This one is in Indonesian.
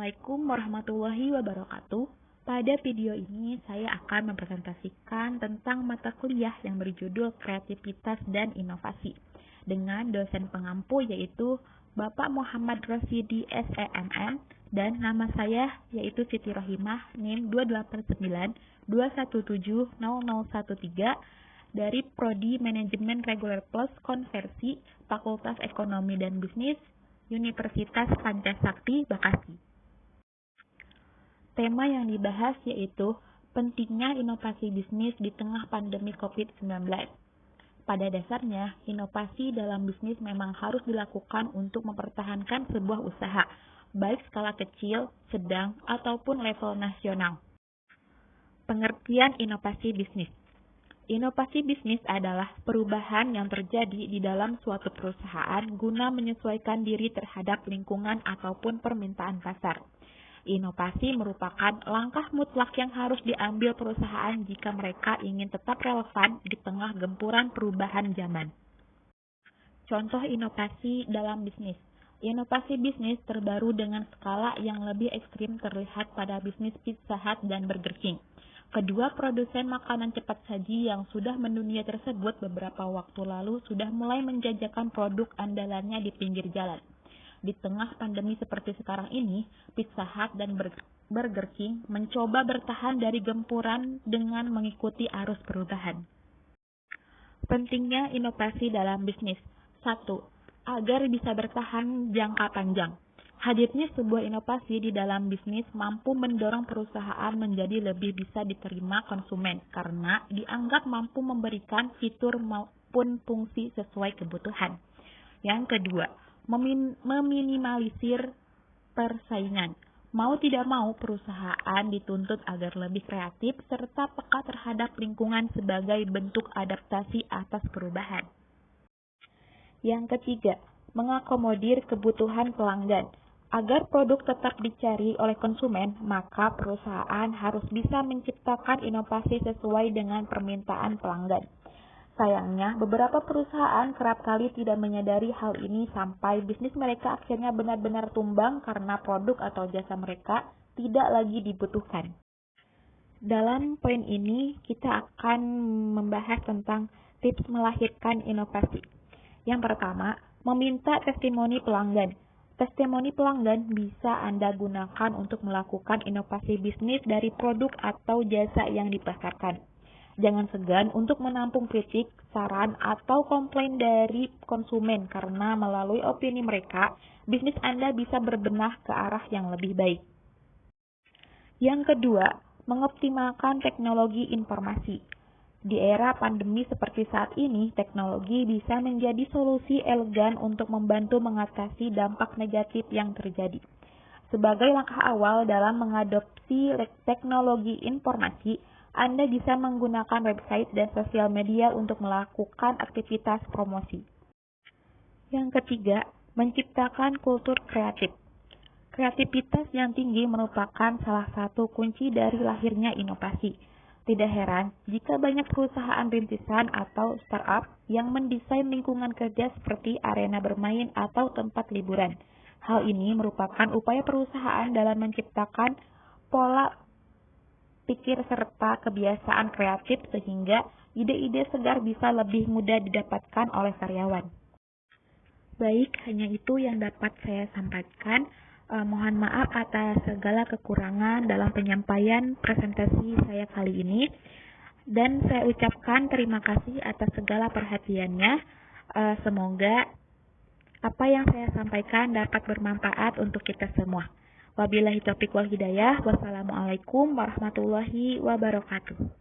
Assalamualaikum warahmatullahi wabarakatuh. Pada video ini saya akan mempresentasikan tentang mata kuliah yang berjudul Kreativitas dan Inovasi dengan dosen pengampu yaitu Bapak Muhammad Rosidi SEMN dan nama saya yaitu Siti Rohimah NIM 28921700013 dari Prodi Manajemen Reguler Plus Konversi Fakultas Ekonomi dan Bisnis Universitas Pancasakti, Bekasi. Tema yang dibahas yaitu pentingnya inovasi bisnis di tengah pandemi COVID-19. Pada dasarnya, inovasi dalam bisnis memang harus dilakukan untuk mempertahankan sebuah usaha, baik skala kecil, sedang, ataupun level nasional. Pengertian inovasi bisnis. Inovasi bisnis adalah perubahan yang terjadi di dalam suatu perusahaan guna menyesuaikan diri terhadap lingkungan ataupun permintaan pasar. Inovasi merupakan langkah mutlak yang harus diambil perusahaan jika mereka ingin tetap relevan di tengah gempuran perubahan zaman. Contoh inovasi dalam bisnis. Inovasi bisnis terbaru dengan skala yang lebih ekstrim terlihat pada bisnis Pizza Hut dan Burger King. Kedua produsen makanan cepat saji yang sudah mendunia tersebut beberapa waktu lalu sudah mulai menjajakan produk andalannya di pinggir jalan. Di tengah pandemi seperti sekarang ini, Pizza Hut dan Burger King mencoba bertahan dari gempuran dengan mengikuti arus perubahan. Pentingnya inovasi dalam bisnis. 1. Agar bisa bertahan jangka panjang. Hadirnya sebuah inovasi di dalam bisnis mampu mendorong perusahaan menjadi lebih bisa diterima konsumen karena dianggap mampu memberikan fitur maupun fungsi sesuai kebutuhan. Yang kedua, meminimalisir persaingan. Mau tidak mau, perusahaan dituntut agar lebih kreatif serta peka terhadap lingkungan sebagai bentuk adaptasi atas perubahan. Yang ketiga, mengakomodir kebutuhan pelanggan. Agar produk tetap dicari oleh konsumen, maka perusahaan harus bisa menciptakan inovasi sesuai dengan permintaan pelanggan. Sayangnya, beberapa perusahaan kerap kali tidak menyadari hal ini sampai bisnis mereka akhirnya benar-benar tumbang karena produk atau jasa mereka tidak lagi dibutuhkan. Dalam poin ini, kita akan membahas tentang tips melahirkan inovasi. Yang pertama, meminta testimoni pelanggan. Testimoni pelanggan bisa Anda gunakan untuk melakukan inovasi bisnis dari produk atau jasa yang dipasarkan. Jangan segan untuk menampung kritik, saran, atau komplain dari konsumen karena melalui opini mereka, bisnis Anda bisa berbenah ke arah yang lebih baik. Yang kedua, mengoptimalkan teknologi informasi. Di era pandemi seperti saat ini, teknologi bisa menjadi solusi elegan untuk membantu mengatasi dampak negatif yang terjadi. Sebagai langkah awal dalam mengadopsi teknologi informasi, Anda bisa menggunakan website dan sosial media untuk melakukan aktivitas promosi. Yang ketiga, menciptakan kultur kreatif. Kreativitas yang tinggi merupakan salah satu kunci dari lahirnya inovasi. Tidak heran jika banyak perusahaan rintisan atau startup yang mendesain lingkungan kerja seperti arena bermain atau tempat liburan. Hal ini merupakan upaya perusahaan dalam menciptakan pola pikir serta kebiasaan kreatif sehingga ide-ide segar bisa lebih mudah didapatkan oleh karyawan. Baik, hanya itu yang dapat saya sampaikan. Mohon maaf atas segala kekurangan dalam penyampaian presentasi saya kali ini. Dan saya ucapkan terima kasih atas segala perhatiannya. Semoga apa yang saya sampaikan dapat bermanfaat untuk kita semua. Wabillahi taufiq wal hidayah. Wassalamualaikum warahmatullahi wabarakatuh.